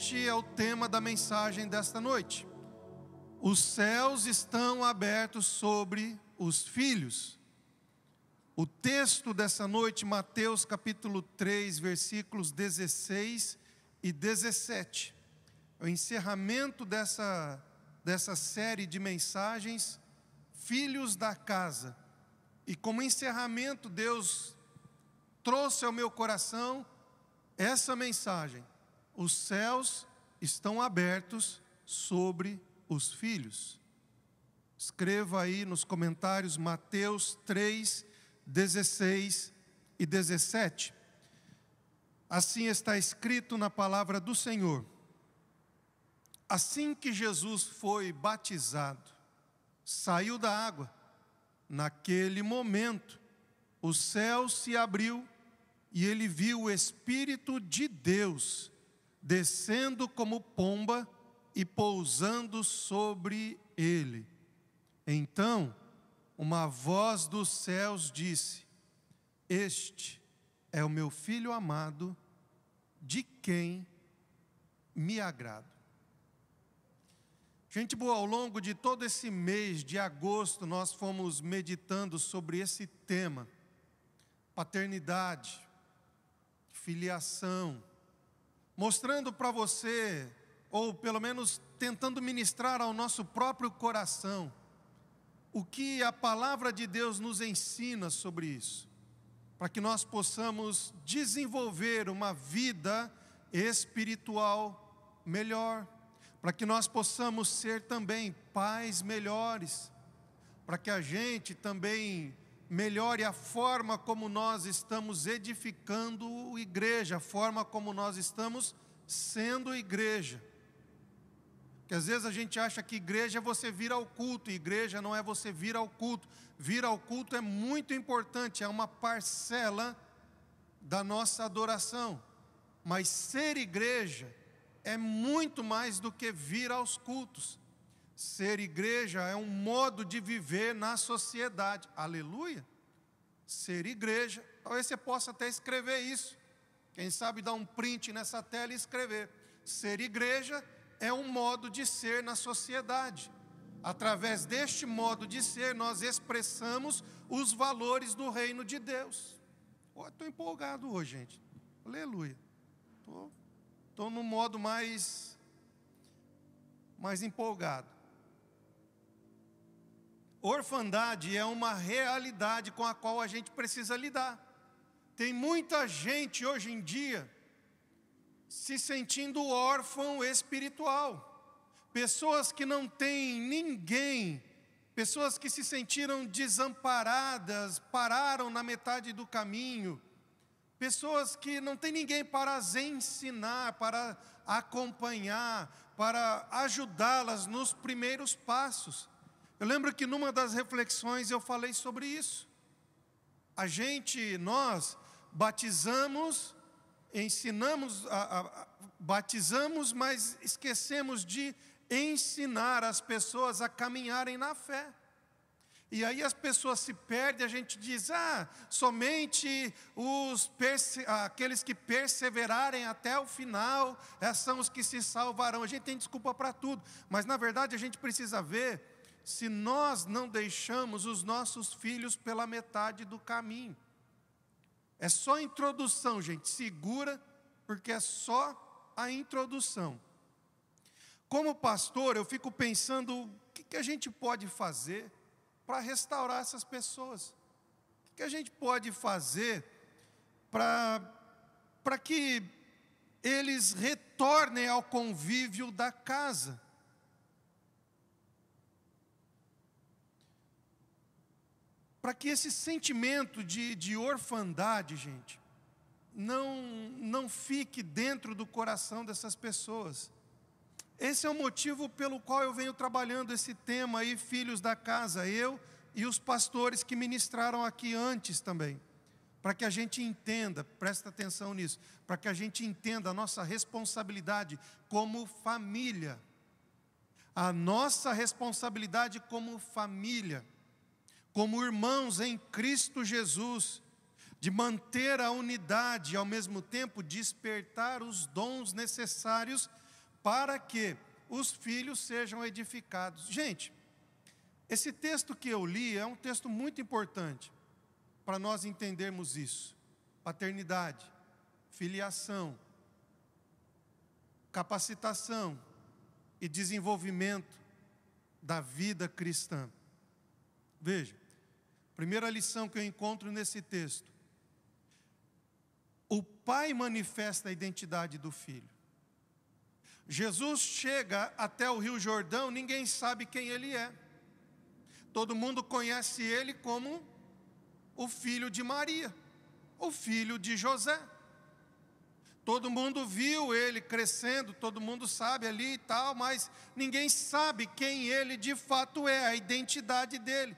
Este é o tema da mensagem desta noite. Os céus estão abertos sobre os filhos. O texto dessa noite, Mateus capítulo 3, versículos 16 e 17. É o encerramento dessa série de mensagens, Filhos da Casa. E como encerramento, Deus trouxe ao meu coração essa mensagem: os céus estão abertos sobre os filhos. Escreva aí nos comentários Mateus 3, 16 e 17. Assim está escrito na palavra do Senhor: assim que Jesus foi batizado, saiu da água, naquele momento o céu se abriu e ele viu o Espírito de Deus descendo como pomba e pousando sobre ele. Então, uma voz dos céus disse: este é o meu Filho amado, de quem me agrado. Gente boa, ao longo de todo esse mês de agosto, nós fomos meditando sobre esse tema: paternidade, filiação, mostrando para você, ou pelo menos tentando ministrar ao nosso próprio coração, o que a palavra de Deus nos ensina sobre isso, para que nós possamos desenvolver uma vida espiritual melhor, para que nós possamos ser também pais melhores, para que a gente também melhore a forma como nós estamos edificando igreja, a forma como nós estamos sendo igreja. Porque às vezes a gente acha que igreja é você vir ao culto, e igreja não é você vir ao culto. Vir ao culto é muito importante, é uma parcela da nossa adoração. Mas ser igreja é muito mais do que vir aos cultos. Ser igreja é um modo de viver na sociedade. Aleluia! Ser igreja, talvez você possa até escrever isso. Quem sabe dar um print nessa tela e escrever: ser igreja é um modo de ser na sociedade. Através deste modo de ser, nós expressamos os valores do reino de Deus. Estou empolgado hoje, gente. Aleluia. Estou no modo mais empolgado. Orfandade é uma realidade com a qual a gente precisa lidar. Tem muita gente hoje em dia se sentindo órfão espiritual. Pessoas que não têm ninguém, pessoas que se sentiram desamparadas, pararam na metade do caminho, pessoas que não têm ninguém para as ensinar, para acompanhar, para ajudá-las nos primeiros passos. Eu lembro que numa das reflexões eu falei sobre isso. Nós batizamos, ensinamos, batizamos, mas esquecemos de ensinar as pessoas a caminharem na fé. E aí as pessoas se perdem, a gente diz: somente aqueles que perseverarem até o final, são os que se salvarão. A gente tem desculpa para tudo, mas na verdade a gente precisa ver se nós não deixamos os nossos filhos pela metade do caminho. É só a introdução, gente, segura, porque é só a introdução. Como pastor, eu fico pensando o que a gente pode fazer para restaurar essas pessoas. O que a gente pode fazer para que eles retornem ao convívio da casa. Para que esse sentimento de orfandade, gente, não fique dentro do coração dessas pessoas. Esse é o motivo pelo qual eu venho trabalhando esse tema aí, Filhos da Casa, eu e os pastores que ministraram aqui antes também. Para que a gente entenda, presta atenção nisso, para que a gente entenda a nossa responsabilidade como família. A nossa responsabilidade como família, como irmãos em Cristo Jesus, de manter a unidade e ao mesmo tempo despertar os dons necessários para que os filhos sejam edificados. Gente, esse texto que eu li é um texto muito importante para nós entendermos isso. Paternidade, filiação, capacitação e desenvolvimento da vida cristã. Veja, primeira lição que eu encontro nesse texto: o pai manifesta a identidade do filho. Jesus chega até o Rio Jordão, ninguém sabe quem ele é. Todo mundo conhece ele como o filho de Maria, o filho de José. Todo mundo viu ele crescendo, todo mundo sabe ali e tal, mas ninguém sabe quem ele de fato é, a identidade dele.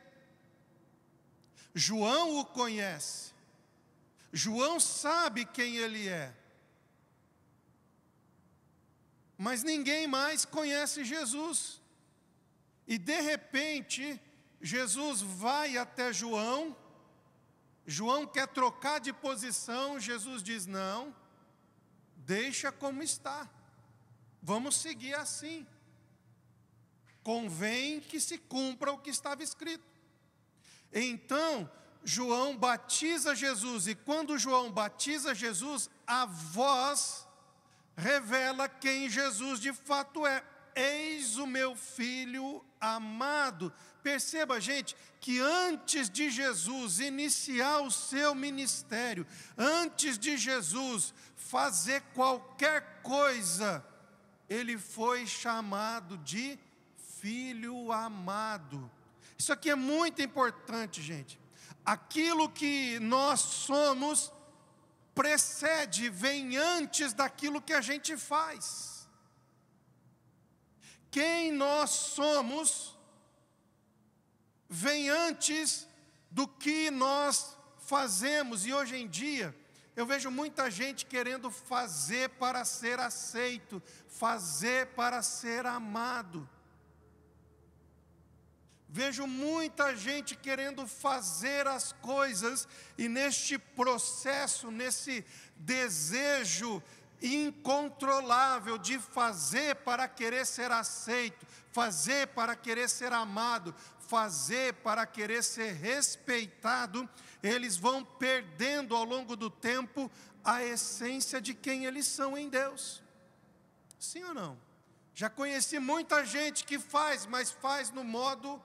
João o conhece. João sabe quem ele é. Mas ninguém mais conhece Jesus. E de repente, Jesus vai até João. João quer trocar de posição. Jesus diz: não, deixa como está. Vamos seguir assim. Convém que se cumpra o que estava escrito. Então, João batiza Jesus. E quando João batiza Jesus, a voz revela quem Jesus de fato é. Eis o meu filho amado. Perceba, gente, que antes de Jesus iniciar o seu ministério, antes de Jesus fazer qualquer coisa, ele foi chamado de filho amado. Isso aqui é muito importante, gente. Aquilo que nós somos precede, vem antes daquilo que a gente faz. Quem nós somos vem antes do que nós fazemos. E hoje em dia, eu vejo muita gente querendo fazer para ser aceito, fazer para ser amado. Vejo muita gente querendo fazer as coisas e neste processo, nesse desejo incontrolável de fazer para querer ser aceito, fazer para querer ser amado, fazer para querer ser respeitado, eles vão perdendo ao longo do tempo a essência de quem eles são em Deus. Sim ou não? Já conheci muita gente que faz, mas faz no modo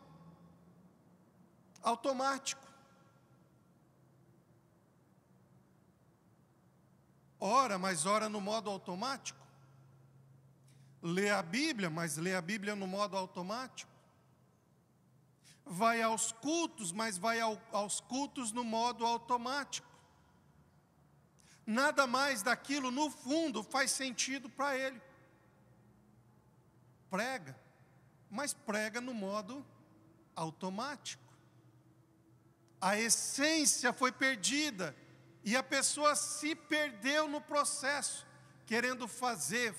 automático. Ora, mas ora no modo automático. Lê a Bíblia, mas lê a Bíblia no modo automático. Vai aos cultos, mas vai aos cultos no modo automático. Nada mais daquilo, no fundo, faz sentido para ele. Prega, mas prega no modo automático. A essência foi perdida e a pessoa se perdeu no processo, querendo fazer.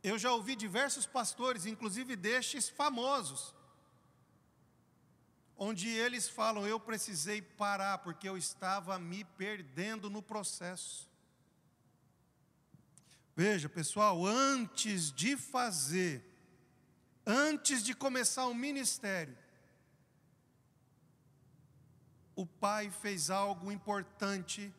Eu já ouvi diversos pastores, inclusive destes famosos, onde eles falam: eu precisei parar porque eu estava me perdendo no processo. Veja, pessoal, antes de fazer, antes de começar o ministério, o pai fez algo importante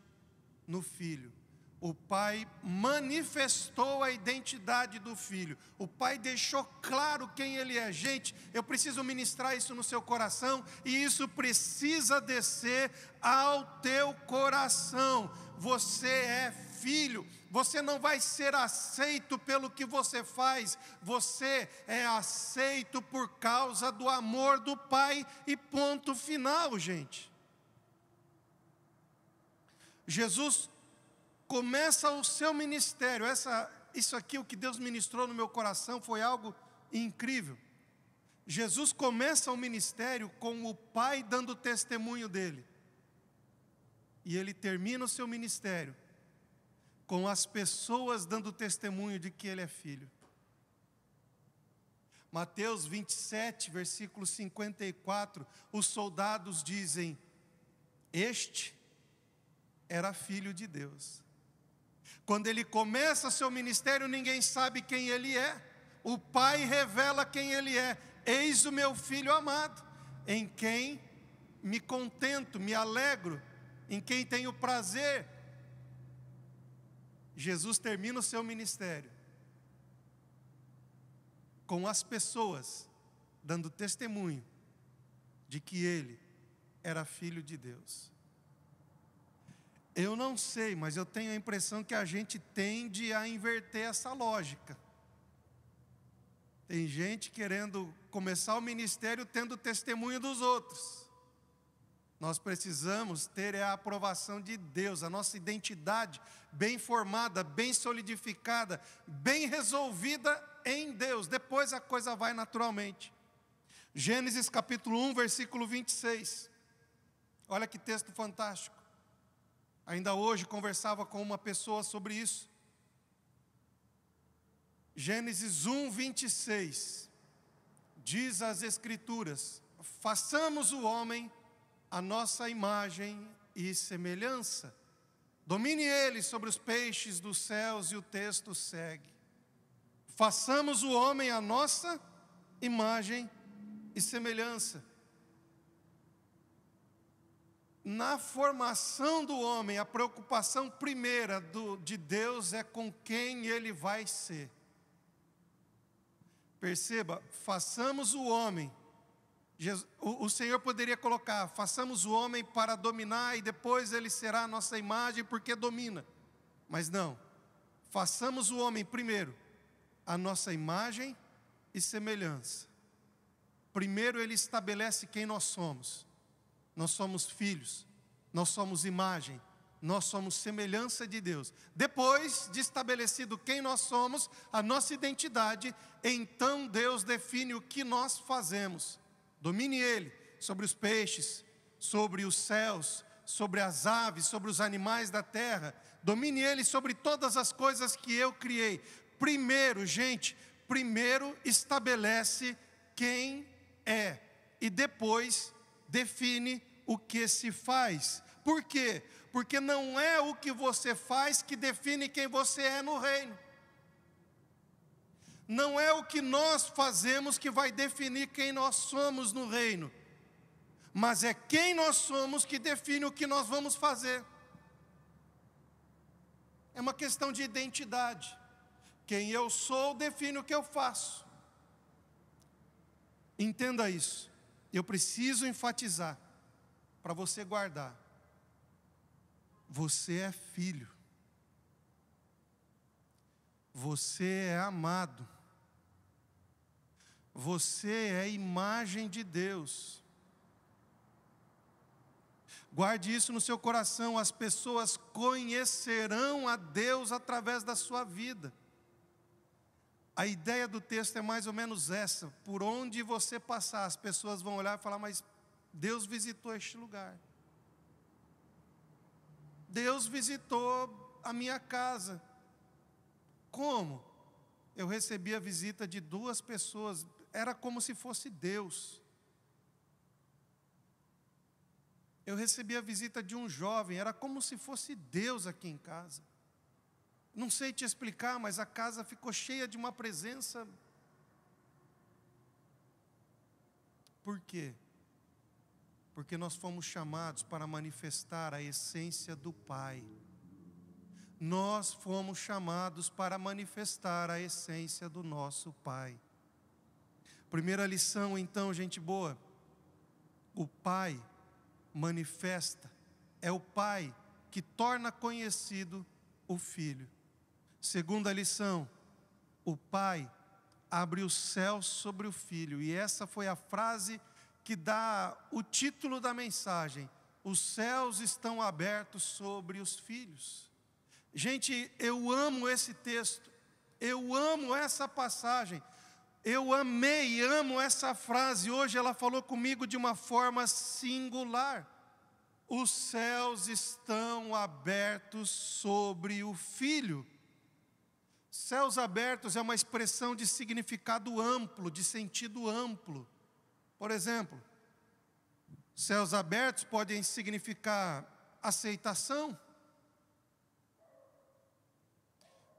no filho. O pai manifestou a identidade do filho. O pai deixou claro quem ele é. Gente, eu preciso ministrar isso no seu coração, e isso precisa descer ao teu coração. Você é filho. Você não vai ser aceito pelo que você faz. Você é aceito por causa do amor do pai, e ponto final, gente. Jesus começa o seu ministério. Isso aqui, o que Deus ministrou no meu coração, foi algo incrível. Jesus começa o ministério com o pai dando testemunho dele. E ele termina o seu ministério com as pessoas dando testemunho de que ele é filho. Mateus 27, versículo 54, os soldados dizem: este era filho de Deus. Quando ele começa seu ministério, ninguém sabe quem ele é. O Pai revela quem ele é. Eis o meu filho amado, em quem me contento, me alegro, em quem tenho prazer. Jesus termina o seu ministério com as pessoas dando testemunho de que ele era filho de Deus. Eu não sei, mas eu tenho a impressão que a gente tende a inverter essa lógica. Tem gente querendo começar o ministério tendo testemunho dos outros. Nós precisamos ter a aprovação de Deus, a nossa identidade bem formada, bem solidificada, bem resolvida em Deus. Depois a coisa vai naturalmente. Gênesis capítulo 1, versículo 26. Olha que texto fantástico. Ainda hoje conversava com uma pessoa sobre isso. Gênesis 1, 26. Diz as Escrituras: façamos o homem a nossa imagem e semelhança. Domine ele sobre os peixes dos céus, e o texto segue: façamos o homem a nossa imagem e semelhança. Na formação do homem, a preocupação primeira de Deus é com quem ele vai ser. Perceba, façamos o homem. O Senhor poderia colocar: façamos o homem para dominar, e depois ele será a nossa imagem porque domina. Mas não, façamos o homem primeiro a nossa imagem e semelhança. Primeiro ele estabelece quem nós somos. Nós somos filhos, nós somos imagem, nós somos semelhança de Deus. Depois de estabelecido quem nós somos, a nossa identidade, então Deus define o que nós fazemos. Domine ele sobre os peixes, sobre os céus, sobre as aves, sobre os animais da terra. Domine ele sobre todas as coisas que eu criei. Primeiro, gente, primeiro estabelece quem é e depois define o que se faz. Por quê? Porque não é o que você faz que define quem você é no reino. Não é o que nós fazemos que vai definir quem nós somos no reino, mas é quem nós somos que define o que nós vamos fazer. É uma questão de identidade. Quem eu sou define o que eu faço. Entenda isso. Eu preciso enfatizar, para você guardar. Você é filho. Você é amado. Você é imagem de Deus. Guarde isso no seu coração. As pessoas conhecerão a Deus através da sua vida. A ideia do texto é mais ou menos essa: por onde você passar, as pessoas vão olhar e falar: mas Deus visitou este lugar. Deus visitou a minha casa. Como? Eu recebi a visita de 2 pessoas, era como se fosse Deus. Eu recebi a visita de um jovem, era como se fosse Deus aqui em casa. Não sei te explicar, mas a casa ficou cheia de uma presença. Por quê? Porque nós fomos chamados para manifestar a essência do Pai. Nós fomos chamados para manifestar a essência do nosso Pai. Primeira lição, então, gente boa: o Pai manifesta, é o Pai que torna conhecido o Filho. Segunda lição: o Pai abre os céus sobre o Filho. E essa foi a frase que dá o título da mensagem: os céus estão abertos sobre os filhos. Gente, eu amo esse texto, eu amo essa passagem, eu amei e amo essa frase. Hoje ela falou comigo de uma forma singular. Os céus estão abertos sobre o Filho. Céus abertos é uma expressão de significado amplo, de sentido amplo. Por exemplo, céus abertos podem significar aceitação.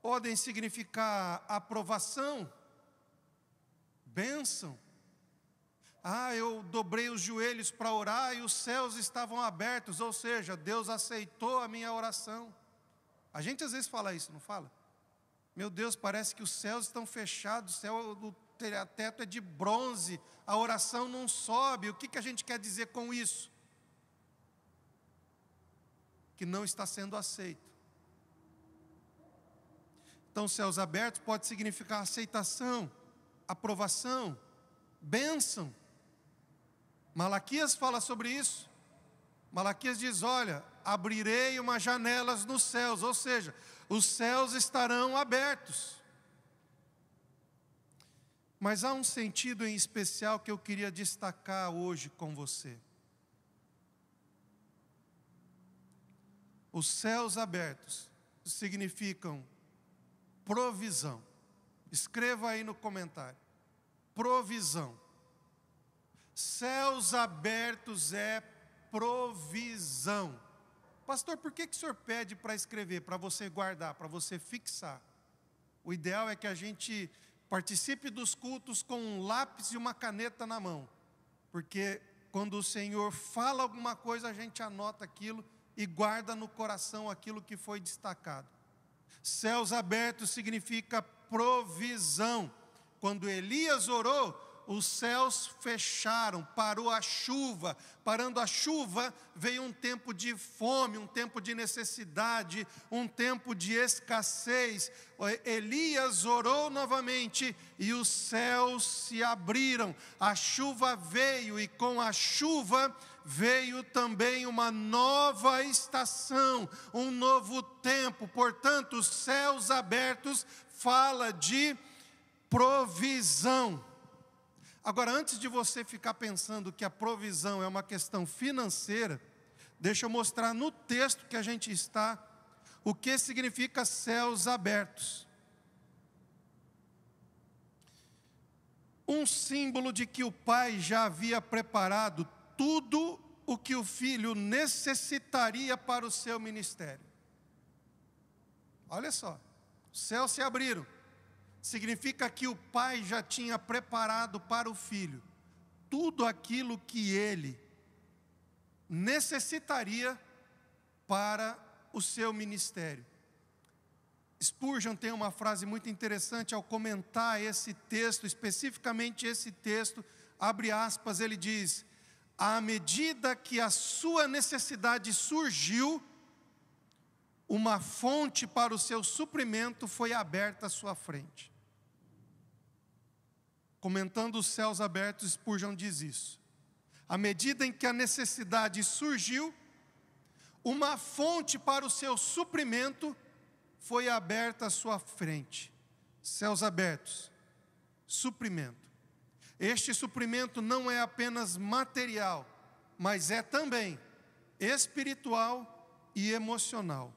podem significar aprovação, bênção. Eu dobrei os joelhos para orar e os céus estavam abertos, ou seja, Deus aceitou a minha oração. A gente às vezes fala isso, não fala? Meu Deus, parece que os céus estão fechados, o céu do teto é de bronze, a oração não sobe. O que a gente quer dizer com isso? Que não está sendo aceito. Então, céus abertos pode significar aceitação, aprovação, bênção. Malaquias fala sobre isso. Malaquias diz, olha, abrirei umas janelas nos céus, ou seja, os céus estarão abertos. Mas há um sentido em especial que eu queria destacar hoje com você. Os céus abertos significam provisão. Escreva aí no comentário. Provisão. Céus abertos é provisão. Pastor, por que o senhor pede para escrever? Para você guardar, para você fixar. O ideal é que a gente participe dos cultos com um lápis e uma caneta na mão. Porque quando o Senhor fala alguma coisa, a gente anota aquilo e guarda no coração aquilo que foi destacado. Céus abertos significa provisão. Quando Elias orou, os céus fecharam, parou a chuva. Parando a chuva, veio um tempo de fome, um tempo de necessidade, um tempo de escassez. Elias orou novamente e os céus se abriram. A chuva veio e com a chuva veio também uma nova estação, um novo tempo. Portanto, os céus abertos fala de provisão. Agora, antes de você ficar pensando que a provisão é uma questão financeira, deixa eu mostrar no texto que a gente está, o que significa céus abertos. Um símbolo de que o Pai já havia preparado tudo o que o Filho necessitaria para o seu ministério. Olha só, os céus se abriram. Significa que o Pai já tinha preparado para o Filho tudo aquilo que ele necessitaria para o seu ministério. Spurgeon tem uma frase muito interessante ao comentar esse texto, especificamente esse texto, abre aspas, ele diz: à medida que a sua necessidade surgiu, uma fonte para o seu suprimento foi aberta à sua frente. Comentando os céus abertos, Spurgeon diz isso. À medida em que a necessidade surgiu, uma fonte para o seu suprimento foi aberta à sua frente. Céus abertos, suprimento. Este suprimento não é apenas material, mas é também espiritual e emocional.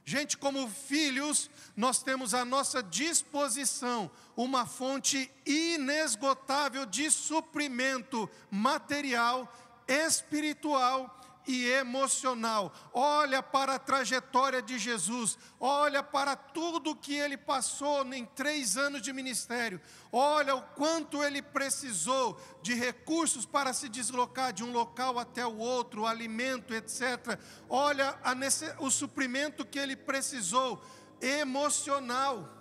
Gente, como filhos, nós temos à nossa disposição uma fonte inesgotável de suprimento material, espiritual e emocional. Olha para a trajetória de Jesus, olha para tudo que ele passou em 3 anos de ministério, olha o quanto ele precisou de recursos para se deslocar de um local até o outro, alimento, etc. Olha o suprimento que ele precisou, emocional.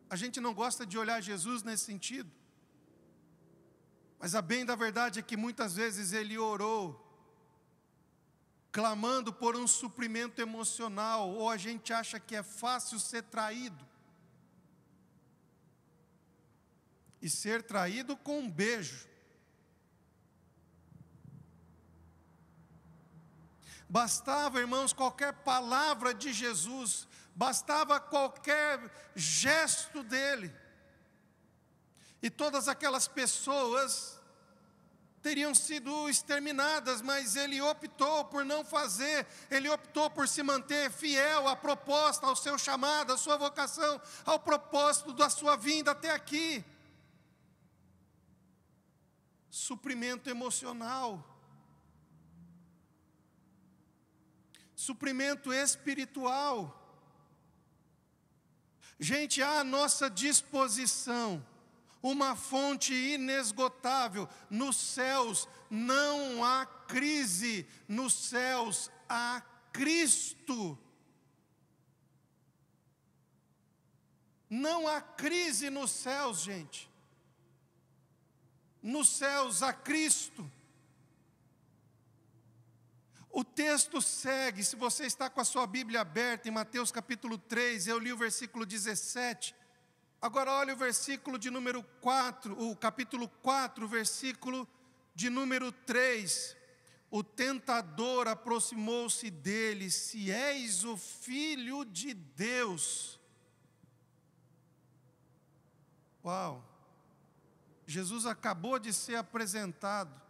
A gente não gosta de olhar Jesus nesse sentido. Mas a bem da verdade é que muitas vezes ele orou, clamando por um suprimento emocional, ou a gente acha que é fácil ser traído. E ser traído com um beijo. Bastava, irmãos, qualquer palavra de Jesus, bastava qualquer gesto dele, e todas aquelas pessoas teriam sido exterminadas, mas ele optou por não fazer, ele optou por se manter fiel à proposta, ao seu chamado, à sua vocação, ao propósito da sua vinda até aqui. Suprimento emocional, suprimento espiritual. Gente, há à nossa disposição uma fonte inesgotável. Nos céus não há crise, nos céus há Cristo. Não há crise nos céus, gente. Nos céus há Cristo. O texto segue, se você está com a sua Bíblia aberta, em Mateus capítulo 3, eu li o versículo 17. Agora olha o versículo de número 4, o capítulo 4, versículo de número 3. O tentador aproximou-se dele: se és o Filho de Deus. Uau! Jesus acabou de ser apresentado.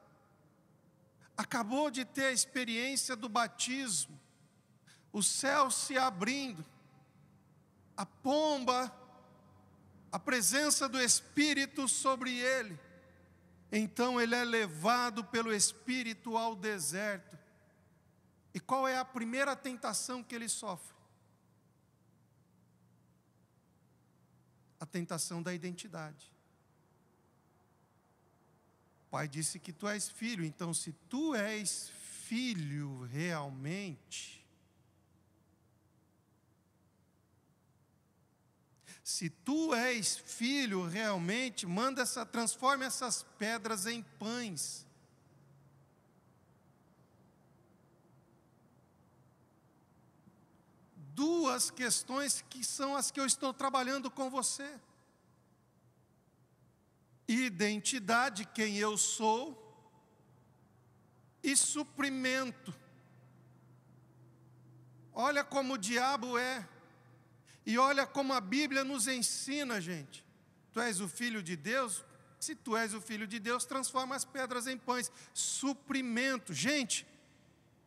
Acabou de ter a experiência do batismo, o céu se abrindo, a pomba, a presença do Espírito sobre ele. Então ele é levado pelo Espírito ao deserto. E qual é a primeira tentação que ele sofre? A tentação da identidade. O pai disse que tu és filho, então se tu és filho realmente, transforme essas pedras em pães. Duas questões que são as que eu estou trabalhando com você. Identidade, quem eu sou, e suprimento. Olha como o diabo é, e olha como a Bíblia nos ensina, gente. Tu és o Filho de Deus? Se tu és o Filho de Deus, transforma as pedras em pães. Suprimento, gente.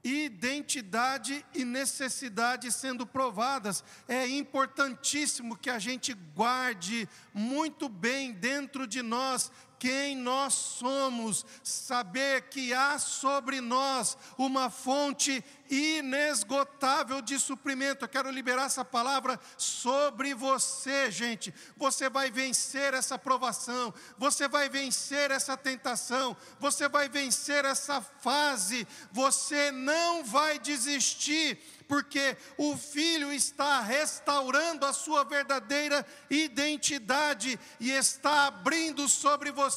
Identidade e necessidade sendo provadas. É importantíssimo que a gente guarde muito bem dentro de nós quem nós somos, saber que há sobre nós uma fonte inesgotável de suprimento. Eu quero liberar essa palavra sobre você, gente. Você vai vencer essa provação, você vai vencer essa tentação, você vai vencer essa fase, você não vai desistir, porque o Filho está restaurando a sua verdadeira identidade e está abrindo sobre você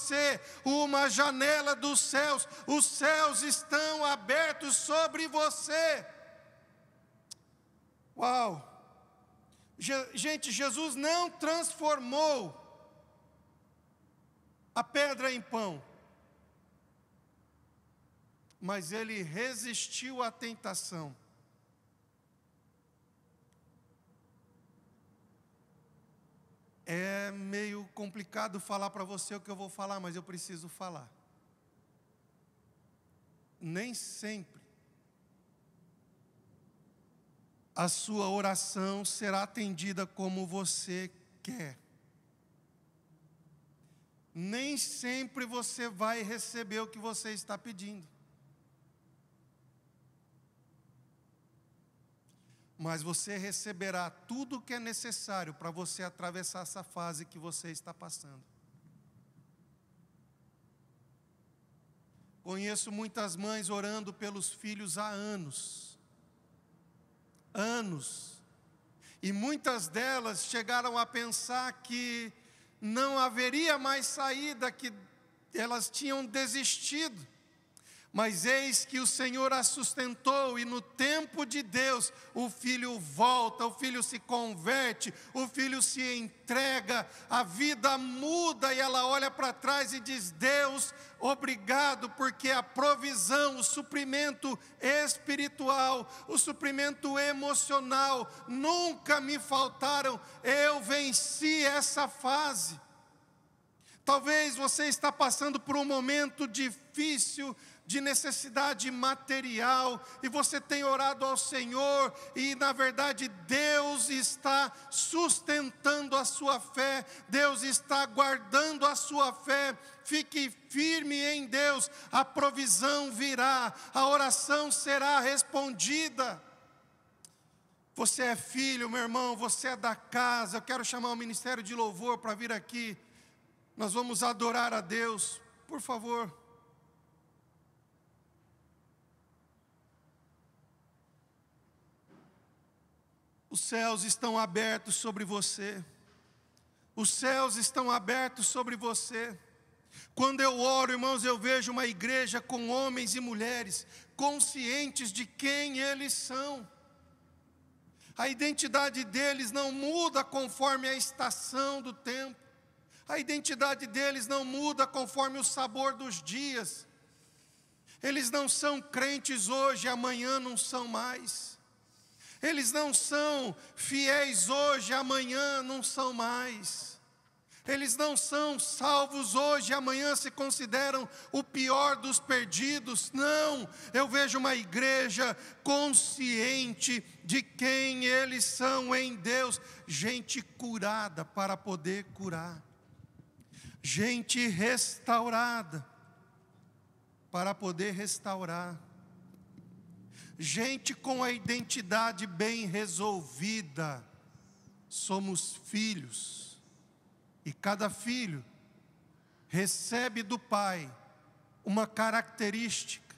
uma janela dos céus. Os céus estão abertos sobre você. Uau! Gente, Jesus não transformou a pedra em pão, mas ele resistiu à tentação. É meio complicado falar para você o que eu vou falar, mas eu preciso falar. Nem sempre a sua oração será atendida como você quer. Nem sempre você vai receber o que você está pedindo. Mas você receberá tudo o que é necessário para você atravessar essa fase que você está passando. Conheço muitas mães orando pelos filhos há anos. E muitas delas chegaram a pensar que não haveria mais saída, que elas tinham desistido. Mas eis que o Senhor a sustentou, e no tempo de Deus, o filho volta, o filho se converte, o filho se entrega, a vida muda, e ela olha para trás e diz: Deus, obrigado, porque a provisão, o suprimento espiritual, o suprimento emocional, nunca me faltaram, eu venci essa fase. Talvez você está passando por um momento difícil, de necessidade material, e você tem orado ao Senhor, e na verdade Deus está sustentando a sua fé, Deus está guardando a sua fé. Fique firme em Deus, a provisão virá, a oração será respondida. Você é filho, meu irmão, você é da casa. Eu quero chamar o Ministério de Louvor para vir aqui. Nós vamos adorar a Deus, por favor. Os céus estão abertos sobre você. Os céus estão abertos sobre você. Quando eu oro, irmãos, eu vejo uma igreja com homens e mulheres conscientes de quem eles são. A identidade deles não muda conforme a estação do tempo. A identidade deles não muda conforme o sabor dos dias. Eles não são crentes hoje, amanhã não são mais. Eles não são fiéis hoje, amanhã não são mais. Eles não são salvos hoje, amanhã se consideram o pior dos perdidos. Não, eu vejo uma igreja consciente de quem eles são em Deus. Gente curada para poder curar. Gente restaurada para poder restaurar. Gente com a identidade bem resolvida. Somos filhos. E cada filho recebe do Pai uma característica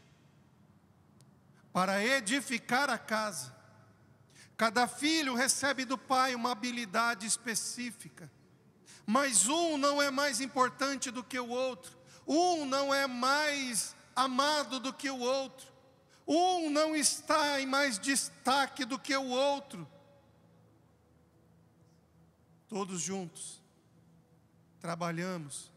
para edificar a casa. Cada filho recebe do Pai uma habilidade específica. Mas um não é mais importante do que o outro. Um não é mais amado do que o outro. Um não está em mais destaque do que o outro. Todos juntos trabalhamos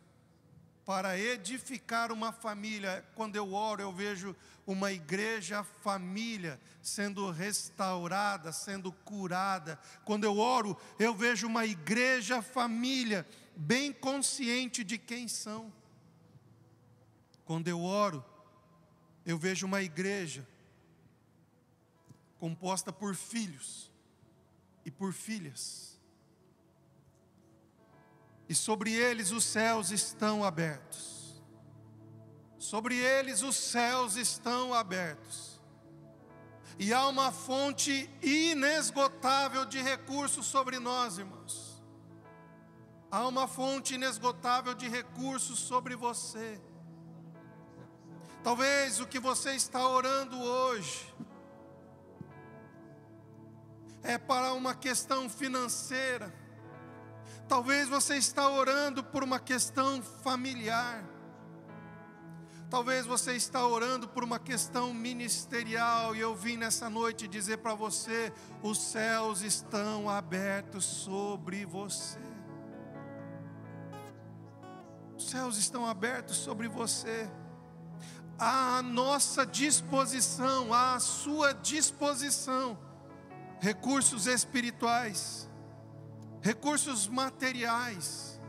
para edificar uma família. Quando eu oro, eu vejo uma igreja família sendo restaurada, sendo curada. Quando eu oro, eu vejo uma igreja família bem consciente de quem são. Quando eu oro, eu vejo uma igreja composta por filhos e por filhas. E sobre eles os céus estão abertos. Sobre eles os céus estão abertos. E há uma fonte inesgotável de recursos sobre nós, irmãos. Há uma fonte inesgotável de recursos sobre você. Talvez o que você está orando hoje é para uma questão financeira. Talvez você está orando por uma questão familiar. Talvez você está orando por uma questão ministerial. E eu vim nessa noite dizer para você: os céus estão abertos sobre você. Os céus estão abertos sobre você. À nossa disposição, à sua disposição, recursos espirituais, recursos materiais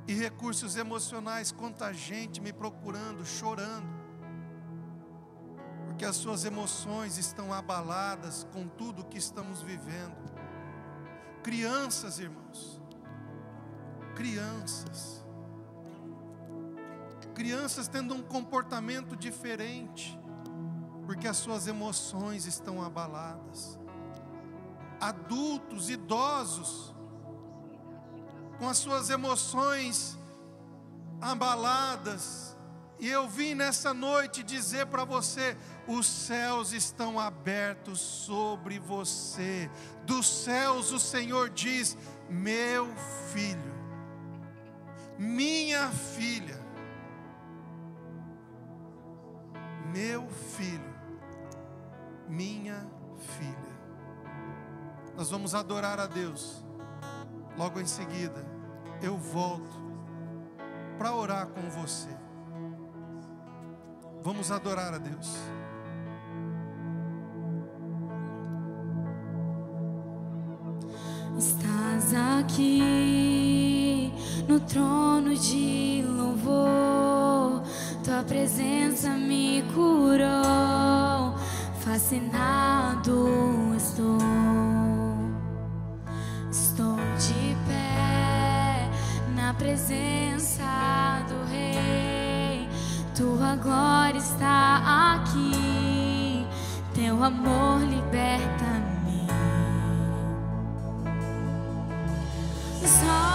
e recursos emocionais. Quanta gente me procurando, chorando, porque as suas emoções estão abaladas com tudo o que estamos vivendo. Crianças, irmãos, crianças tendo um comportamento diferente, porque as suas emoções estão abaladas. Adultos, idosos, com as suas emoções abaladas. E eu vim nessa noite dizer para você: os céus estão abertos sobre você. Dos céus o Senhor diz: meu filho, minha filha, meu filho, minha filha. Nós vamos adorar a Deus. Logo em seguida, eu volto para orar com você. Vamos adorar a Deus. Estás aqui no trono de louvor. Tua presença me curou. Fascinado estou. Estou de pé na presença do Rei. Tua glória está aqui. Teu amor liberta-me. Só